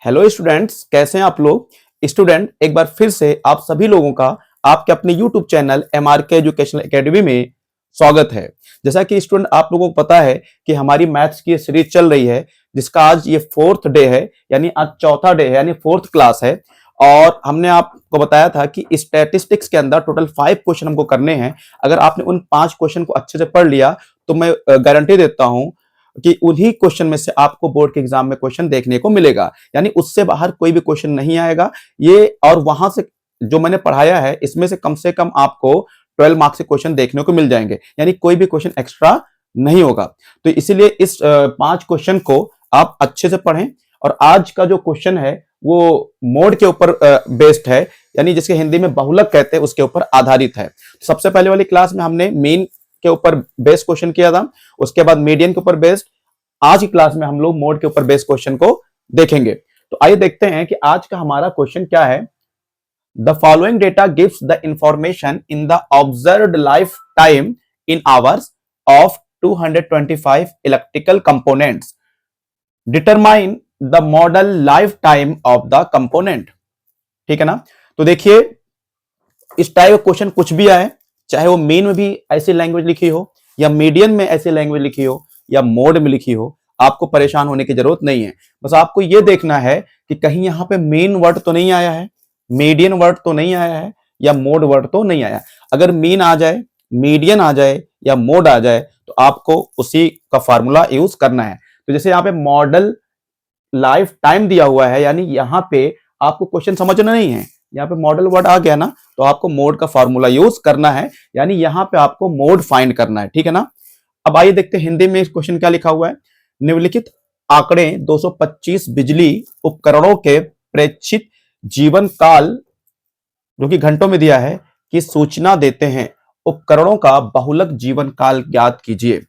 Hello students, कैसे हैं आप लोग। स्टूडेंट, एक बार फिर से आप सभी लोगों का आपके अपने YouTube channel MRK educational academy में स्वागत है। जैसा कि स्टूडेंट आप लोगों को पता है कि हमारी मैथ्स की सीरीज चल रही है, जिसका आज ये 4th डे है, यानी आज चौथा डे है, यानी 4th क्लास है। और हमने आपको बताया था कि स्टैटिस्टिक्स के अंदर टोटल 5 क्वेश्चन हमको करने हैं। अगर आपने उन 5 क्वेश्चन को अच्छे से पढ़ लिया तो मैं गारंटी देता हूं कि उन्हीं क्वेश्चन में से आपको बोर्ड के एग्जाम में क्वेश्चन देखने को मिलेगा, यानी उससे बाहर कोई भी क्वेश्चन नहीं आएगा। ये और वहां से जो मैंने पढ़ाया है इसमें से कम आपको 12 मार्क्स के क्वेश्चन देखने को मिल जाएंगे, यानी कोई भी क्वेश्चन एक्स्ट्रा नहीं होगा। तो इसीलिए इस 5 क्वेश्चन को आप अच्छे से पढ़ें। और आज का जो क्वेश्चन है वो मोड के ऊपर बेस्ड है, यानी जिसके हिंदी में बहुलक कहते हैं, उसके ऊपर आधारित है। सबसे पहले वाली क्लास में हमने मीन के ऊपर बेस्ड क्वेश्चन किया था, उसके बाद मीडियन के ऊपर बेस्ड। आज की क्लास में हम लोग मोड के ऊपर बेस्ड क्वेश्चन को देखेंगे। तो आइए देखते हैं कि आज का हमारा क्वेश्चन क्या है। The following data gives the information in the observed life time in hours of 225 electrical components. Determine the model life time of the component. ठीक है ना। तो देखिए, इस टाइप का क्वेश्चन कुछ भी आए, चाहे वो मेन में भी ऐसी लैंग्वेज लिखी हो, या मीडियन में ऐसी लैंग्वेज लिखी हो, या मोड में लिखी हो, आपको परेशान होने की जरूरत नहीं है। बस आपको यह देखना है कि कहीं यहां पे मेन वर्ड तो नहीं आया है, मीडियन वर्ड तो नहीं आया है, या मोड वर्ड तो नहीं आया। अगर मीन आ जाए, मीडियन आ जाए, या मोड आ जाए, तो आपको उसी का फार्मूला यूज करना है। तो जैसे यहाँ पे मॉडल लाइफ टाइम दिया हुआ है, यानी यहाँ पे आपको क्वेश्चन समझना नहीं है, यहाँ पे मॉडल वर्ड आ गया ना, तो आपको मोड का फार्मूला यूज करना है, यानी यहाँ पे आपको मोड फाइंड करना है। ठीक है ना। अब आइए देखते हैं हिंदी में इस क्वेश्चन क्या लिखा हुआ है। निम्नलिखित आंकड़े 225 बिजली उपकरणों के प्रेक्षित जीवन काल, जो कि घंटों में दिया है, की सूचना देते हैं। उपकरणों का बहुलक जीवन काल ज्ञात कीजिए।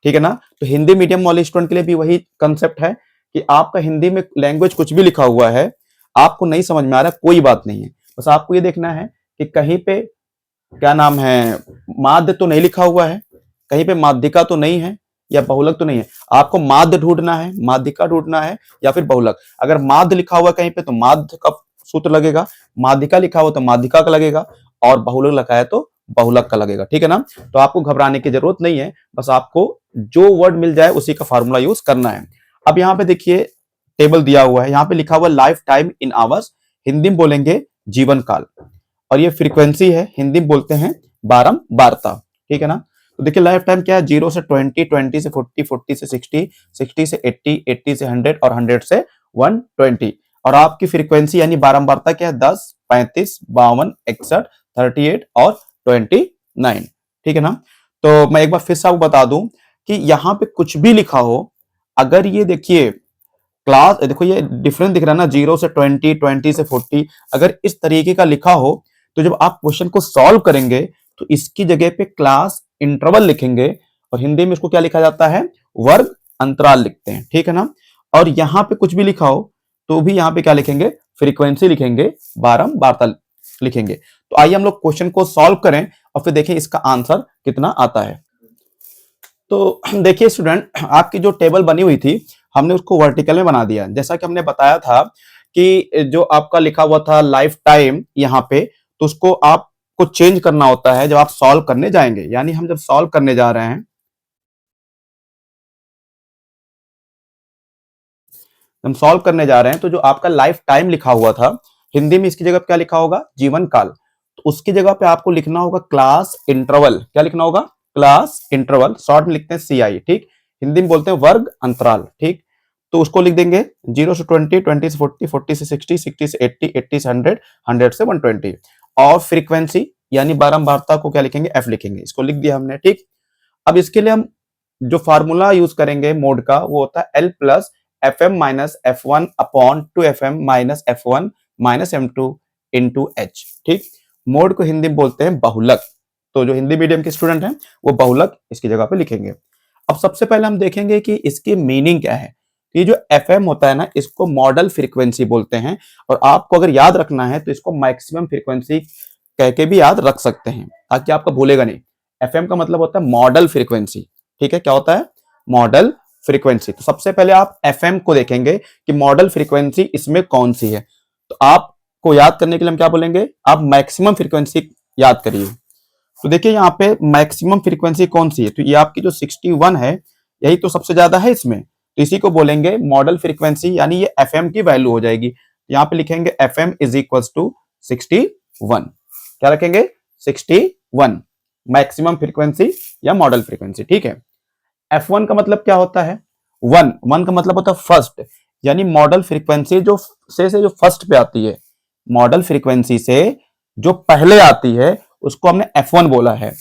ठीक है ना। तो हिंदी मीडियम वाले स्टूडेंट के लिए भी वही कंसेप्ट है कि आपका हिंदी में लैंग्वेज कुछ भी लिखा हुआ है, आपको नहीं समझ में आ रहा, कोई बात नहीं है। बस आपको ये देखना है कि कहीं पे क्या नाम है, माध्य तो नहीं लिखा हुआ है, कहीं पे माध्यिका तो नहीं है, या बहुलक तो नहीं है। आपको माध्य ढूंढना है, माध्यिका ढूंढना है, या फिर बहुलक। अगर माध्य लिखा हुआ है कहीं पे तो माध्य का सूत्र लगेगा, माध्यिका लिखा हुआ तो माध्यिका का लगेगा, और बहुलक लिखा है तो बहुलक का लगेगा। ठीक है ना। तो आपको घबराने की जरूरत नहीं है, बस आपको जो वर्ड मिल जाए उसी का फॉर्मूला यूज करना है। अब यहाँ पे देखिए टेबल दिया हुआ है, यहाँ पे लिखा हुआ life time in hours, Hindi में बोलेंगे जीवन काल, और ये फ्रीक्वेंसी है, हिंदी में बोलते हैं बारंबारता। ठीक है ना। तो देखिए लाइफ टाइम क्या है, 0 से 20, 20 से 40, 40 से 60, 60 से 80, 80 से 100, और 100 से 120। और आपकी फ्रीक्वेंसी यानी बारंबारता क्या है, 10, 35, 52, 61, 38 और 29। ठीक है ना। तो मैं एक बार फिर से आपको बता दूं कि यहाँ पे कुछ भी लिखा हो, अगर ये देखिए क्लास, देखो ये डिफरेंस दिख रहा है ना, 0 से 20, 20 से 40, अगर इस तरीके का लिखा हो तो जब आप क्वेश्चन को सॉल्व करेंगे तो इसकी जगह पे क्लास इंटरवल लिखेंगे, और हिंदी में इसको क्या लिखा जाता है, वर्ग अंतराल लिखते हैं। ठीक है ना। और यहां पे कुछ भी लिखा हो तो भी यहां पे क्या लिखेंगे, फ्रीक्वेंसी लिखेंगे, बारंबारता लिखेंगे। तो आइए हम लोग क्वेश्चन को सॉल्व करें और फिर देखें इसका आंसर कितना आता है। तो देखिए स्टूडेंट, आपकी जो टेबल बनी हुई थी हमने उसको वर्टिकल में बना दिया। जैसा कि हमने बताया था कि जो आपका लिखा हुआ था लाइफ टाइम यहाँ पे, तो उसको आपको चेंज करना होता है जब आप सॉल्व करने जाएंगे। यानी हम जब सॉल्व करने जा रहे हैं, तो जो आपका लाइफ टाइम लिखा हुआ था, हिंदी में इसकी जगह पे क्या लिखा होगा, जीवन काल। तो उसकी जगह पे आपको लिखना होगा क्लास इंटरवल। क्या लिखना होगा, क्लास इंटरवल, शॉर्ट में लिखते हैं CI। ठीक, हिंदी में बोलते हैं वर्ग अंतराल। ठीक, तो उसको लिख देंगे 0 से 20, 20 से 40, 40 से 60, 60 से 80, 80 से 100, 100 से 120। और फ्रीक्वेंसी यानी बारंबारता को क्या लिखेंगे, F लिखेंगे। इसको लिख दिया हमने। ठीक, अब इसके लिए हम जो फार्मूला यूज करेंगे मोड का, वो होता है L plus FM minus F1 upon 2FM minus F1 minus M2 into H। ठीक, मोड को हिंदी में बोलते हैं बहुलक। तो जो हिंदी मीडियम के स्टूडेंट हैं वो बहुलक इसकी जगह पे लिखेंगे। अब सबसे पहले हम देखेंगे कि इसकी मीनिंग क्या है। ये जो FM होता है ना, इसको मॉडल फ्रीक्वेंसी बोलते हैं, और आपको अगर याद रखना है तो इसको मैक्सिमम फ्रीक्वेंसी कह के भी याद रख सकते हैं, ताकि आपका भूलेगा नहीं। FM का मतलब होता है मॉडल फ्रीक्वेंसी। ठीक है, क्या होता है, मॉडल फ्रीक्वेंसी। तो सबसे पहले आप एफएम को देखेंगे कि मॉडल फ्रीक्वेंसी इसमें कौन सी है। तो आपको याद करने के लिए हम क्या बोलेंगे, आप मैक्सिमम फ्रीक्वेंसी याद करिए। तो देखिए यहाँ पे मैक्सिमम फ्रीक्वेंसी कौन सी है, तो ये आपकी जो 61 है, यही तो सबसे ज्यादा है इसमें, तो इसी को बोलेंगे मॉडल फ्रीक्वेंसी, यानी ये एफएम की वैल्यू हो जाएगी। यहाँ पे लिखेंगे एफएम इज इक्वल टू 61। क्या रखेंगे, 61 मैक्सिमम फ्रीक्वेंसी या मॉडल फ्रीक्वेंसी। ठीक है। F1 का मतलब क्या होता है, वन वन का मतलब होता है फर्स्ट, यानी मॉडल फ्रीक्वेंसी जो से जो फर्स्ट पे आती है, मॉडल फ्रीक्वेंसी से जो पहले आती है उसको हमने F1 बोला है।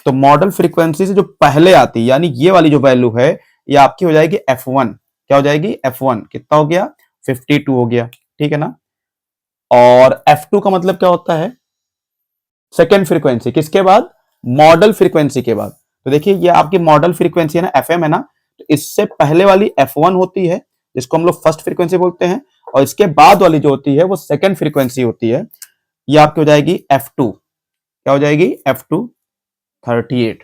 तो मॉडल फ्रीक्वेंसी से जो पहले आती है, यानी ये वाली जो वैल्यू है, ये आपकी हो जाएगी F1। क्या हो जाएगी, F1 कितना हो गया, 52 हो गया। ठीक है ना। और F2 का मतलब क्या होता है, सेकेंड फ्रीक्वेंसी, किसके बाद, मॉडल फ्रीक्वेंसी के बाद। तो देखिए ये आपकी मॉडल फ्रीक्वेंसी है ना, एफएम है ना, तो इससे पहले वाली F1 होती है जिसको हम लोग फर्स्ट फ्रीक्वेंसी बोलते हैं, और इसके बाद वाली जो होती है वो सेकेंड फ्रीक्वेंसी होती है। ये आपकी हो जाएगी F2। क्या हो जाएगी, F2 38।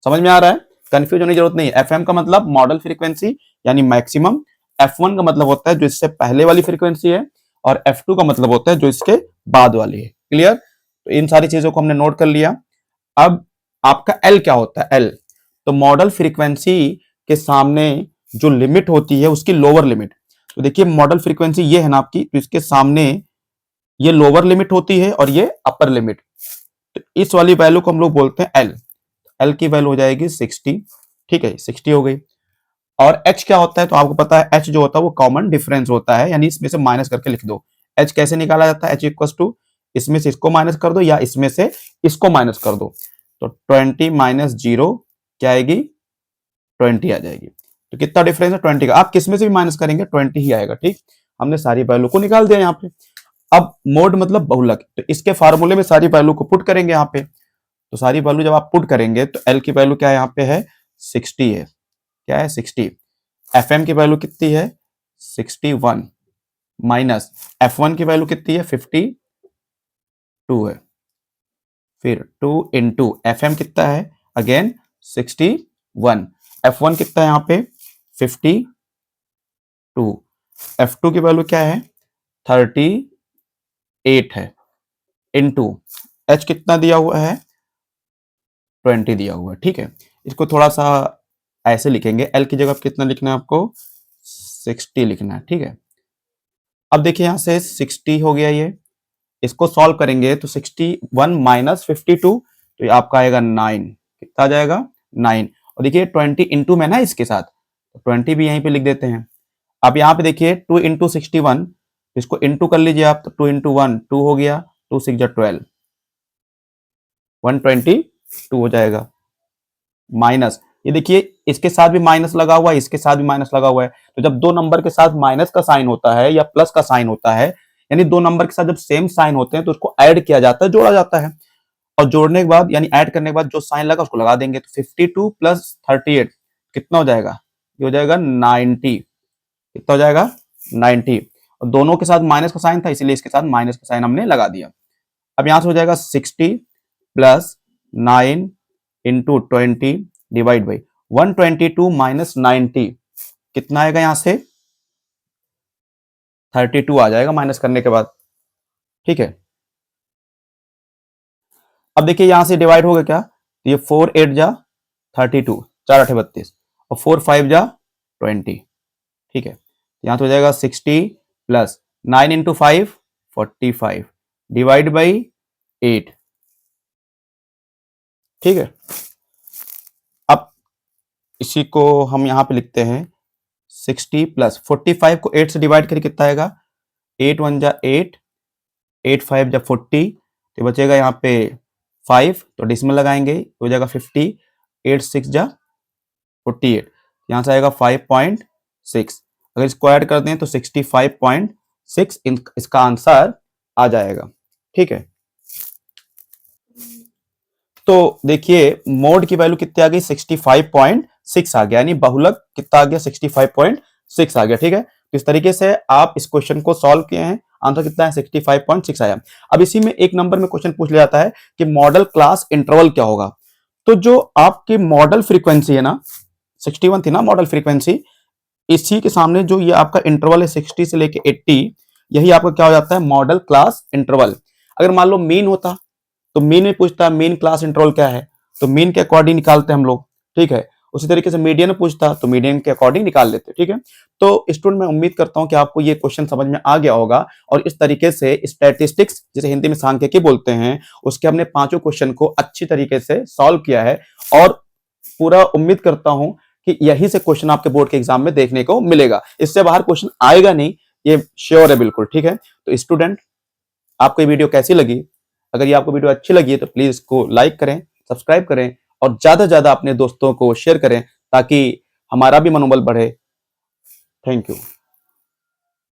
समझ में आ रहा है, कंफ्यूज होने की जरूरत नहीं है। एफएम का मतलब मॉडल फ्रीक्वेंसी यानी मैक्सिमम, F1 का मतलब होता है जो इससे पहले वाली फ्रीक्वेंसी है, और F2 का मतलब होता है जो इसके बाद वाली है। क्लियर। तो इन सारी चीजों को हमने नोट कर लिया। अब आपका L क्या होता है, L तो मॉडल फ्रीक्वेंसी के सामने जो लिमिट होती है उसकी लोअर लिमिट। तो देखिए मॉडल फ्रीक्वेंसी ये है ना आपकी, तो इसके सामने ये लोअर लिमिट होती है और ये अपर लिमिट। तो इस वाली वैल्यू को हम लोग बोलते हैं L। L की वैल्यू हो जाएगी 60। ठीक है, 60 हो गई। और H क्या होता है, तो आपको पता है H जो होता है वो कॉमन डिफरेंस होता है, यानी इसमें से माइनस करके लिख दो। H कैसे निकाला जाता है, H इक्वल टू इसमें से इसको माइनस कर दो या इसमें से इसको माइनस कर दो। तो 20 माइनस 0 क्या आएगी, 20 आ जाएगी। तो कितना डिफरेंस है, 20 का। आप किसमें से भी माइनस करेंगे 20 ही आएगा। ठीक, हमने सारी वैल्यू को निकाल दिया यहाँ पे। अब मोड मतलब बहुलक, तो इसके फार्मूले में सारी वैल्यू को पुट करेंगे यहाँ पे। तो सारी वैल्यू जब आप पुट करेंगे तो L की वैल्यू क्या है, यहाँ पे है 60 है। क्या है, 60। FM की वैल्यू कितनी है, 61 माइनस F1 की वैल्यू कितनी है, 52 है। फिर 2 इंटू FM कितना है, अगेन 61। F1 कितना है यहाँ पे, 52। F2 की वैल्यू क्या है, 38 है। इंटू H कितना दिया हुआ है, 20 दिया हुआ है। ठीक है, इसको थोड़ा सा ऐसे लिखेंगे, L की जगह कितना लिखना है आपको, 60 लिखना है। ठीक है। अब देखिए यहां से 60 हो गया, ये इसको सॉल्व करेंगे तो 61 माइनस 52, तो ये आपका आएगा 9। कितना आ जाएगा, 9। और देखिए 20 इंटू में ना इसके साथ, तो 20 भी यहीं पे लिख देते हैं। अब यहाँ पे देखिए 2 इंटू 61, इसको इंटू कर लीजिए आप, तो 2 इंटू 1 2 हो गया, 2 6 जा 12, 122 हो जाएगा। माइनस ये देखिए इसके साथ भी माइनस लगा हुआ है, इसके साथ भी माइनस लगा हुआ है। तो जब दो नंबर के साथ माइनस का साइन होता है या प्लस का साइन होता है, यानी दो नंबर के साथ जब सेम साइन होते हैं तो उसको ऐड किया जाता है, जोड़ा जाता है। और जोड़ने के बाद यानी ऐड करने के बाद जो साइन लगा उसको लगा देंगे। तो 52 प्लस 38 कितना हो जाएगा, ये हो जाएगा 90। कितना हो जाएगा, 90। और दोनों के साथ माइनस का साइन था, इसीलिए इसके साथ माइनस का साइन हमने लगा दिया। अब यहां से हो जाएगा 60 plus 9 into 20 divide by 122 minus 90 कितना आएगा, यहां से 32 आ जाएगा माइनस करने के बाद। ठीक है। अब देखिए यहां से डिवाइड होगा क्या, तो ये 4 8 जा 32, 4 8 32, और 4 5 जा 20। ठीक है, यहां तो हो जाएगा 60 प्लस 9 इंटू 5 45 डिवाइड बाई 8। ठीक है। अब इसी को हम यहां पे लिखते हैं 60 प्लस 45 को 8 से डिवाइड करके कितना आएगा, 8 1 जा 8, 8 5 जा 40, तो बचेगा यहाँ पे 5, तो डिसमल लगाएंगे तो हो जाएगा 50, 8 6 जा 48, यहाँ से आएगा 5.6। अगर इसको ऐड कर दें तो 65.6 इसका आंसर आ जाएगा। ठीक है। तो देखिए मोड की वैल्यू कितनी आ गई, 65.6 आ गया, यानी बहुलक कितना आ गया, 65.6 आ गया। ठीक है, तो इस तरीके से आप इस क्वेश्चन को सॉल्व किए हैं, आंसर कितना है, 65.6 आया। अब इसी में एक नंबर में क्वेश्चन पूछ लिया जाता है कि मॉडल क्लास इंटरवल क्या होगा। तो जो आपकी मॉडल फ्रीक्वेंसी है ना, 61 थी ना मॉडल फ्रीक्वेंसी, इसी के सामने जो ये आपका इंटरवल है 60 से लेके 80, यही आपका क्या हो जाता है, मॉडल क्लास इंटरवल। अगर मान लो मीन होता तो मीन में पूछता है मीन क्लास इंटरवल क्या है, तो मीन के अकॉर्डिंग निकालते हैं हम लोग, ठीक है। उसी तरीके से मीडियन पूछता तो मीडियन के अकॉर्डिंग निकाल लेते, ठीक है। तो स्टूडेंट मैं उम्मीद करता हूं कि आपको ये क्वेश्चन समझ में आ गया होगा, और इस तरीके से स्टैटिस्टिक्स जिसे हिंदी में सांख्यिकी बोलते हैं, उसके हमने पांचों क्वेश्चन को अच्छी तरीके से सॉल्व किया है, और पूरा उम्मीद करता हूं कि यही से क्वेश्चन आपके बोर्ड के एग्जाम में देखने को मिलेगा। इससे बाहर क्वेश्चन आएगा नहीं, ये श्योर है बिल्कुल, ठीक है। तो स्टूडेंट आपको ये वीडियो कैसी लगी? अगर ये आपको वीडियो अच्छी लगी है तो प्लीज इसको लाइक करें, सब्सक्राइब करें, और ज्यादा से ज्यादा अपने दोस्तों को शेयर करें ताकि हमारा भी मनोबल बढ़े। Thank you.